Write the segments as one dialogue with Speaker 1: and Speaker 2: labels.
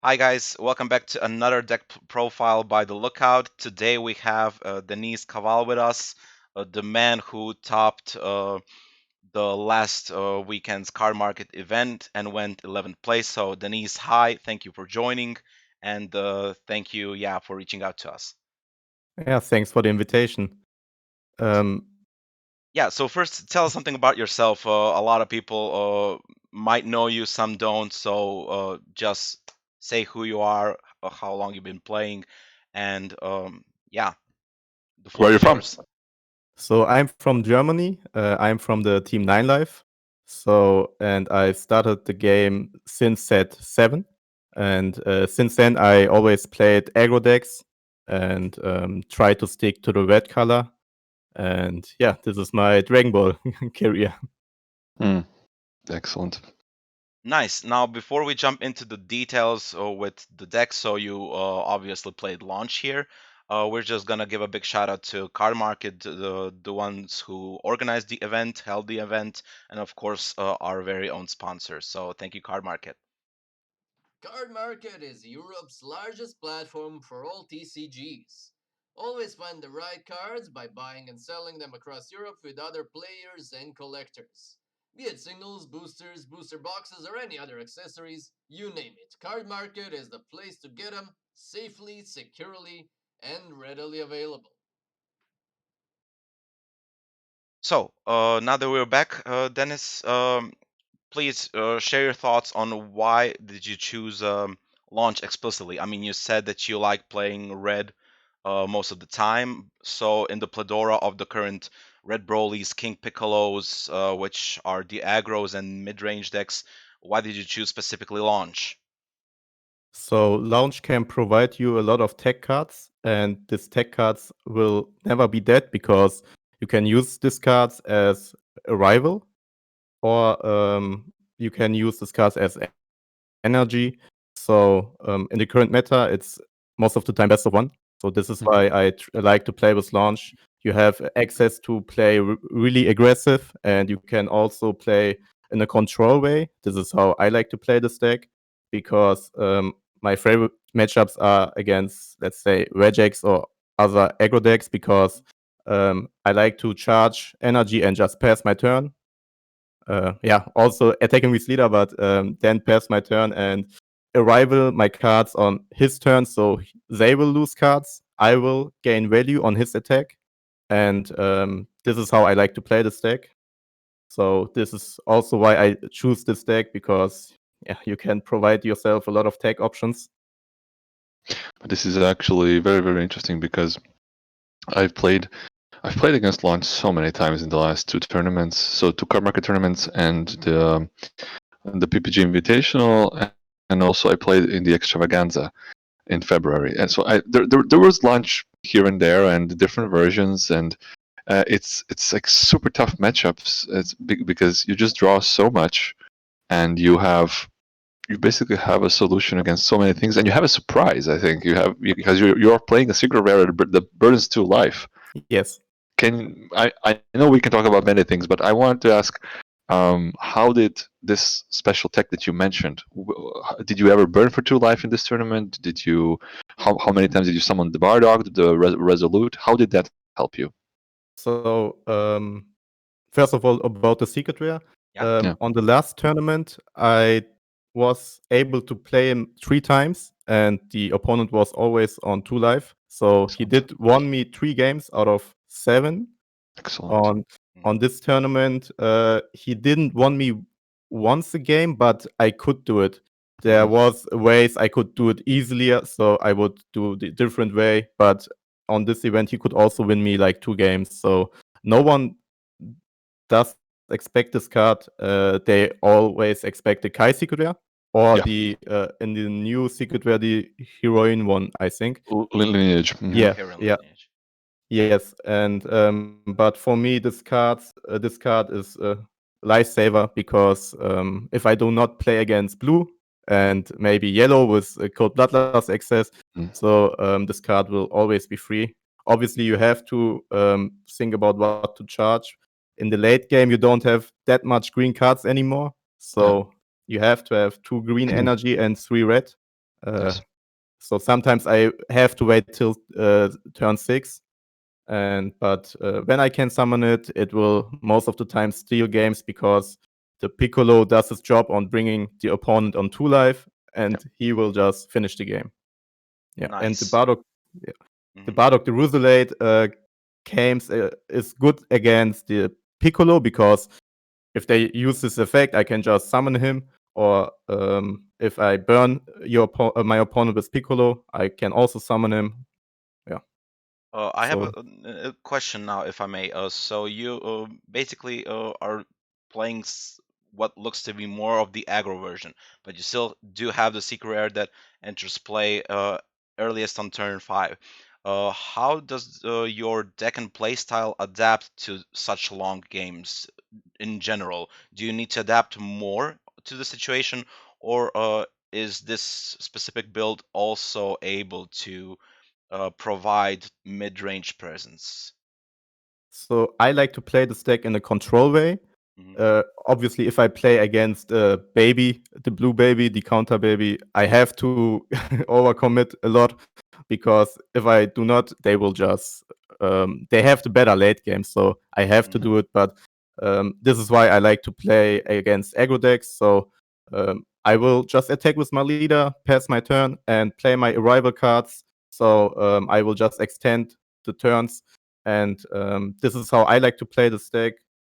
Speaker 1: Hi guys, welcome back to another deck profile by the Lookout. Today we have Deniz Kaval with us, the man who topped the last weekend's card market event and went 11th place. So Deniz, hi, thank you for joining, and thank you, for reaching out to us.
Speaker 2: Yeah, thanks for the invitation. Um,
Speaker 1: Yeah, so first tell us something about yourself. A lot of people might know you, some don't. So just say who you are, how long you've been playing, and yeah, the
Speaker 3: Where are
Speaker 1: floor
Speaker 3: you
Speaker 1: is
Speaker 3: from?
Speaker 1: yours.
Speaker 2: so I'm from Germany. I'm from the team 9 Life. And I started the game since set 7. And since then, I always played aggro decks and try to stick to the red color. And yeah, this is my Dragon Ball career.
Speaker 3: Hmm. Excellent.
Speaker 1: Nice. Now, before we jump into the details with the deck, so you obviously played launch here. We're just gonna give a big shout out to Card Market, the ones who organized the event, held the event, and of course our very own sponsors. So thank you, Card Market.
Speaker 4: Card Market is Europe's largest platform for all TCGs. Always find the right cards by buying and selling them across Europe with other players and collectors. Be it singles, boosters, booster boxes, or any other accessories, you name it. Card Market is the place to get them safely, securely, and readily available.
Speaker 1: So now that we're back, Dennis, please share your thoughts on why did you choose launch explicitly. I mean, you said that you like playing red most of the time. So in the plethora of the current red Brolys, King Piccolos, which are the aggros and mid-range decks, why did you choose specifically launch?
Speaker 2: So launch can provide you a lot of tech cards, and these tech cards will never be dead because you can use these cards as a rival, or you can use these cards as energy. So in the current meta, it's most of the time best of one. So this is why I like to play with launch. You have access to play really aggressive, and you can also play in a control way. This is how I like to play this deck because my favorite matchups are against, let's say, Regex or other aggro decks because I like to charge energy and just pass my turn. Yeah, also attacking with leader, but then pass my turn and arrival my cards on his turn, so they will lose cards. I will gain value on his attack, and this is how I like to play this deck. So this is also why I choose this deck because yeah, you can provide yourself a lot of tech options.
Speaker 3: This is actually very, very interesting because I've played I've played against Launch so many times in the last two tournaments. So two card market tournaments and the PPG Invitational, and also I played in the Extravaganza in February. And so there was Launch here and there and different versions, and it's like super tough matchups. It's big because you just draw so much, and you basically have a solution against so many things, and you have a surprise. I think because you're playing a secret rare that burdens to life.
Speaker 2: Yes.
Speaker 3: I know we can talk about many things, but I wanted to ask, how did this special tech that you mentioned? Did you ever burn for 2 life in this tournament? Did you? How many times did you summon the Bardog, the Resolute? How did that help you?
Speaker 2: So first of all, about the secret rare.
Speaker 1: Yeah.
Speaker 3: Yeah.
Speaker 2: On the last tournament, I was able to play him 3 times, and the opponent was always on 2 life. So he did won me 3 games out of 7
Speaker 3: Excellent.
Speaker 2: on this tournament. He didn't won me once a game, but I could do it. There was ways I could do it easier, so I would do the different way. But on this event, he could also win me like 2 games. So no one does expect this card. They always expect the Kai secret rare or
Speaker 3: Yeah.
Speaker 2: the in the new secret rare the heroine one, I think.
Speaker 3: Lineage.
Speaker 2: Yeah,
Speaker 1: Heron
Speaker 2: yeah.
Speaker 1: lineage.
Speaker 2: Yes, and but for me, this card is a lifesaver because if I do not play against blue and maybe yellow with Cold Bloodlust access, so this card will always be free. Obviously, you have to think about what to charge. In the late game, you don't have that much green cards anymore, so you have to have 2 green energy and 3 red. Uh,
Speaker 3: Yes.
Speaker 2: so sometimes I have to wait till turn 6. But when I can summon it, it will most of the time steal games because the Piccolo does his job on bringing the opponent on 2 life, and he will just finish the game. Yeah, and
Speaker 1: Nice.
Speaker 2: Yeah, the
Speaker 1: Hmm.
Speaker 2: Bardock the Ruselate games is good against the Piccolo because if they use this effect, I can just summon him. Or if I burn my opponent with Piccolo, I can also summon him. Yeah.
Speaker 1: I have
Speaker 2: So
Speaker 1: a question now, if I may. So you basically are playing what looks to be more of the aggro version, but you still do have the secret rare that enters play earliest on turn 5. How does your deck and play style adapt to such long games in general? Do you need to adapt more to the situation, or is this specific build also able to provide mid-range presence?
Speaker 2: So I like to play the stack in a control way.
Speaker 1: Hmm.
Speaker 2: Obviously, if I play against baby, the blue baby, the counter baby, I have to overcommit a lot because if I do not, they will just they have the better late game, so I have to
Speaker 1: Hmm.
Speaker 2: do it. But this is why I like to play against aggro decks. So I will just attack with my leader, pass my turn, and play my arrival cards. So I will just extend the turns, and this is how I like to play the stack.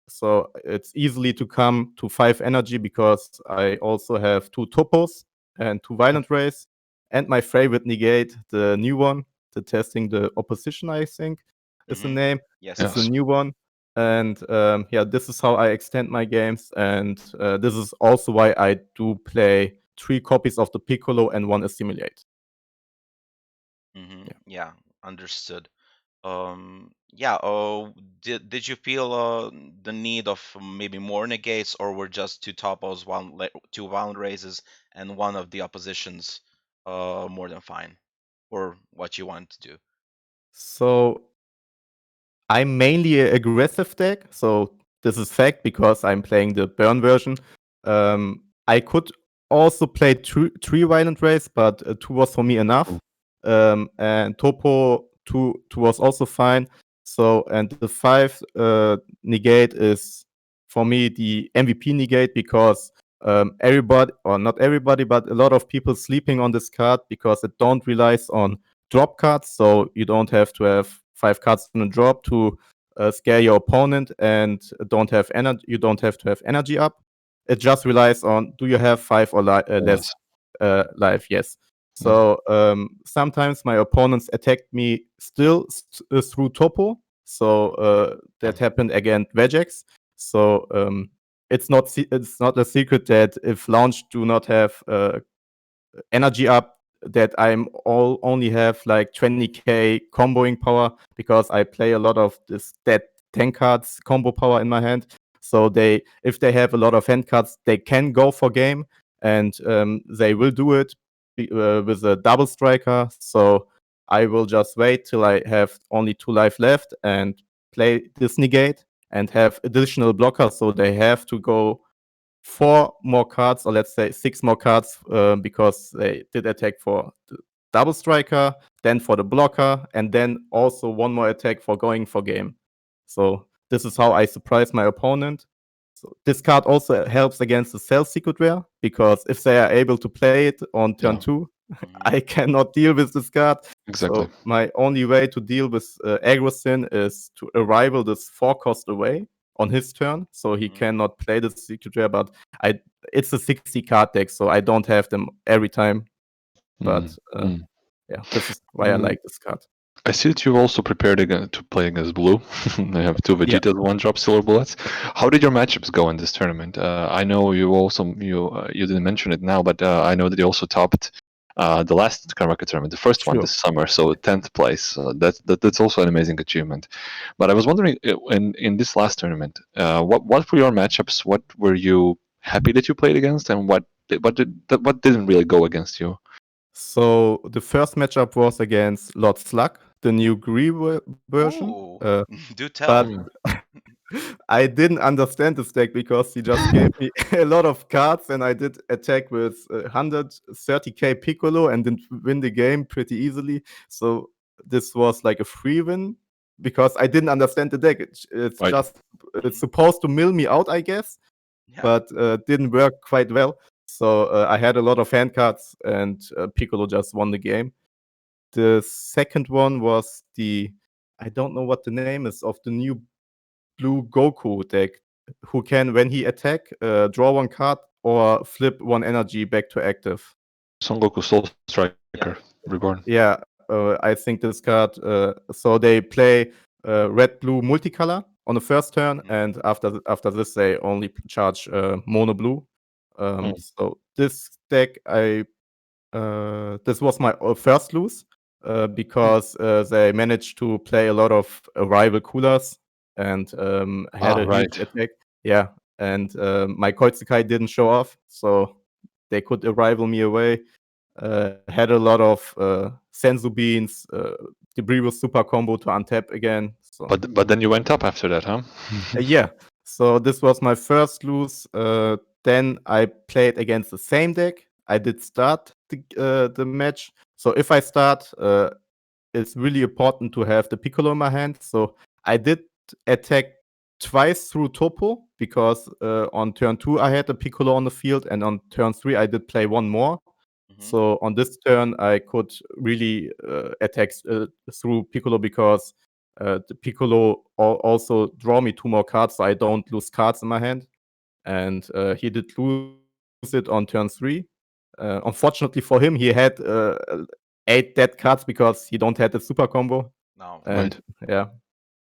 Speaker 2: So it's easily to come to 5 energy because I also have 2 topos and 2 violent rays, and my favorite negate, the new one, the testing the opposition, I think is the
Speaker 1: Hmm.
Speaker 2: name.
Speaker 1: Yes,
Speaker 2: It's a
Speaker 3: Yes.
Speaker 2: new one. And yeah, this is how I extend my games, and this is also why I do play 3 copies of the Piccolo and 1 Assimilate. Yeah.
Speaker 1: Yeah, understood. Yeah, did you feel the need of maybe more negates, or were just two topos, two violent raises, and one of the oppositions more than fine for what you want to do?
Speaker 2: So I'm mainly a aggressive deck, so this is fact because I'm playing the burn version. I could also play 3 violent rays, but 2 was for me enough. And Topo 2 was also fine. So and the 5 negate is for me the MVP negate because everybody, or not everybody, but a lot of people sleeping on this card because it don't relies on drop cards, so you don't have to have 5 cards in a drop to scare your opponent, and don't have energy. You don't have to have energy up. It just relies on do you have 5 or less
Speaker 3: Yes.
Speaker 2: life? Yes.
Speaker 3: Yes.
Speaker 2: So sometimes my opponents attacked me still through Topo. So that happened against Vegex. So it's not a secret that if launch do not have energy up, that only have like 20k comboing power because I play a lot of this that 10 cards combo power in my hand. So if they have a lot of hand cards, they can go for game, and they will do it with a double striker. So I will just wait till I have only 2 life left and play this negate and have additional blockers. So they have to go 4 more cards, or let's say 6 more cards, because they did attack for the double striker, then for the blocker, and then also 1 more attack for going for game. So this is how I surprise my opponent. So this card also helps against the Cell Secret Rare, because if they are able to play it on turn
Speaker 3: Yeah.
Speaker 2: 2,
Speaker 1: Hmm.
Speaker 2: I cannot deal with this card.
Speaker 3: Exactly.
Speaker 2: So my only way to deal with Agrosyn is to arrival this 4 cost away on his turn, so he
Speaker 1: Hmm.
Speaker 2: cannot play the secret rare. But I, it's a 60 card deck, so I don't have them every time. But
Speaker 3: Mm. Mm.
Speaker 2: yeah, this is why I
Speaker 3: Mm.
Speaker 2: like this card.
Speaker 3: I see that you've also prepared to play against blue. They have 2
Speaker 2: Yeah.
Speaker 3: Vegetas, 1 drop silver bullets. How did your matchups go in this tournament? I know you didn't mention it now, but I know that you also topped the last Karmaka tournament, the first one
Speaker 2: Sure.
Speaker 3: this summer, so 10th place. That's also an amazing achievement. But I was wondering, in this last tournament, what were your matchups? What were you happy that you played against, and what didn't really go against you?
Speaker 2: So the first matchup was against Lord Slug, the new Gree version.
Speaker 1: Ooh, do
Speaker 2: But
Speaker 1: tell.
Speaker 3: Mm.
Speaker 2: I didn't understand this deck because he just gave me a lot of cards, and I did attack with 130k Piccolo and didn't win the game pretty easily. So this was like a free win because I didn't understand the deck. It's
Speaker 3: Right.
Speaker 2: just it's supposed to mill me out, I guess,
Speaker 1: Yeah.
Speaker 2: but didn't work quite well. So I had a lot of hand cards, and Piccolo just won the game. The second one was I don't know what the name is of the new blue Goku deck, who can, when he attack, draw one card or flip one energy back to active.
Speaker 3: Son Goku Soul Striker
Speaker 1: Yeah.
Speaker 3: Reborn.
Speaker 2: Yeah, I think this card. So they play red blue multicolor on the first turn,
Speaker 1: Mhm.
Speaker 2: and after this they only charge mono blue. So this deck, this was my first lose because they managed to play a lot of rival coolers and had a
Speaker 3: Right.
Speaker 2: huge attack. Yeah, and my Koitsukai didn't show off, so they could rival me away. Had a lot of Senzu Beans, Debris with super combo to untap again. So
Speaker 3: But then you went up after that, huh?
Speaker 2: yeah, so this was my first lose. Then I played against the same deck. I did start the match. So if I start, it's really important to have the Piccolo in my hand. So I did attack twice through Topo because on turn 2 I had the Piccolo on the field, and on turn 3 I did play one more.
Speaker 1: Mhm.
Speaker 2: So on this turn I could really attack through Piccolo because the Piccolo also draw me 2 more cards, so I don't lose cards in my hand. And he did lose it on turn 3. Unfortunately for him, he had 8 dead cards because he don't have the super combo.
Speaker 1: No.
Speaker 2: And yeah,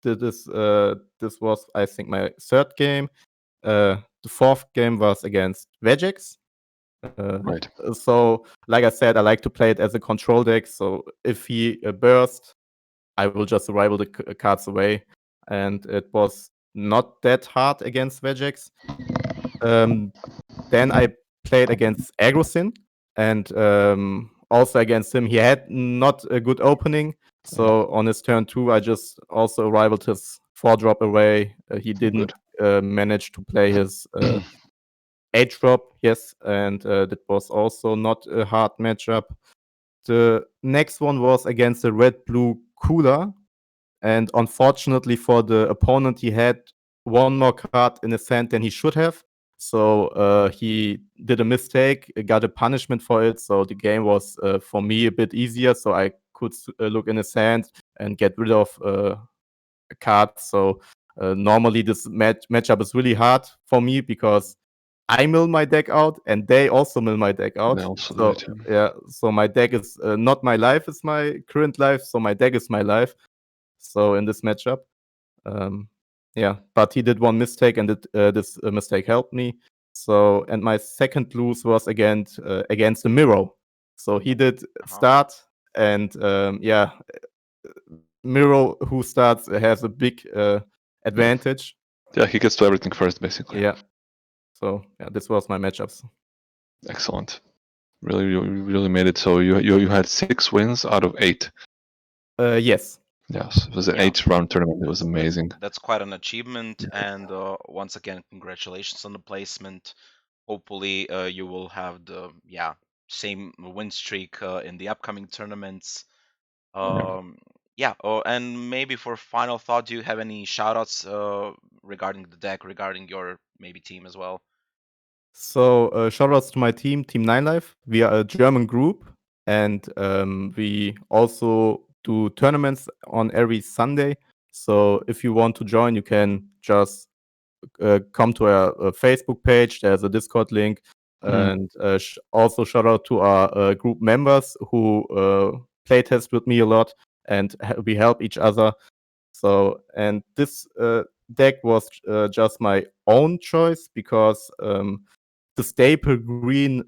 Speaker 2: this was, I think, my third game. The fourth game was against Vegex.
Speaker 3: Right.
Speaker 2: So, like I said, I like to play it as a control deck. So if he burst, I will just rival the cards away. And it was not that hard against Vegex. Then I played against Agrosyn, and also against him, he had not a good opening. So on his turn 2, I just also rivaled his 4-drop away. He didn't manage to play his 8-drop, yes, and that was also not a hard matchup. The next one was against the red-blue Cooler, and unfortunately for the opponent, he had one more card in his hand than he should have. So he did a mistake, got a punishment for it. So the game was for me a bit easier. So I could look in his hand and get rid of a card. So normally this matchup is really hard for me because I mill my deck out and they also mill my deck out.
Speaker 3: They also do
Speaker 2: So
Speaker 3: it, yeah.
Speaker 2: yeah, so my deck is not my life is my current life. So my deck is my life. So in this matchup, yeah, but he did one mistake, and this mistake helped me. So, and my second lose was against the Miro. So he did start, and yeah, Miro who starts has a big advantage.
Speaker 3: Yeah, he gets to everything first, basically.
Speaker 2: Yeah. So yeah, this was my matchups.
Speaker 3: Excellent. Really, you really made it. So you had 6 wins out of 8.
Speaker 2: Yes.
Speaker 3: Yes, it was an
Speaker 1: Yeah.
Speaker 3: 8-round tournament. It was amazing.
Speaker 1: That's quite an achievement, and once again, congratulations on the placement. Hopefully, you will have the same win streak in the upcoming tournaments. Yeah. Oh, and maybe for final thought, do you have any shoutouts regarding the deck, regarding your maybe team as well?
Speaker 2: So shoutouts to my team, Team 9Life. We are a German group, and we also do tournaments on every Sunday. So if you want to join, you can just come to our Facebook page. There's a Discord link, and also shout out to our group members who playtest with me a lot, and we help each other. So, and this deck was just my own choice because the staple green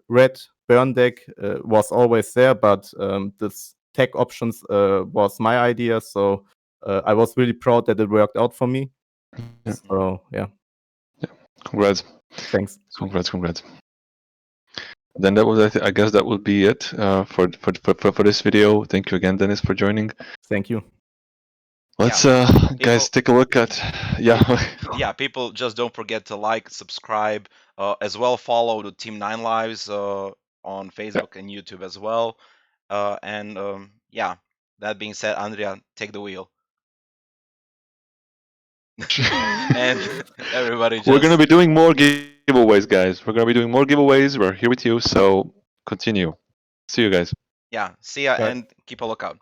Speaker 2: red burn deck was always there, but this tech options was my idea. So I was really proud that it worked out for me.
Speaker 3: Yeah.
Speaker 2: So yeah,
Speaker 3: Congrats.
Speaker 2: thanks.
Speaker 3: Congrats. Then that was, I guess that would be it for this video. Thank you again, Dennis, for joining.
Speaker 2: Thank you.
Speaker 3: Let's
Speaker 1: people
Speaker 3: guys take a look at
Speaker 1: yeah, people just don't forget to like, subscribe, as well follow the Team 9 Lives on Facebook and YouTube as well. And yeah, that being said, Andrea, take the wheel. And everybody
Speaker 3: We're gonna
Speaker 1: just,
Speaker 3: be doing more giveaways, guys. We're gonna be doing more giveaways. We're here with you, so continue. See you guys.
Speaker 1: yeah, see ya
Speaker 2: Bye.
Speaker 1: and keep a lookout.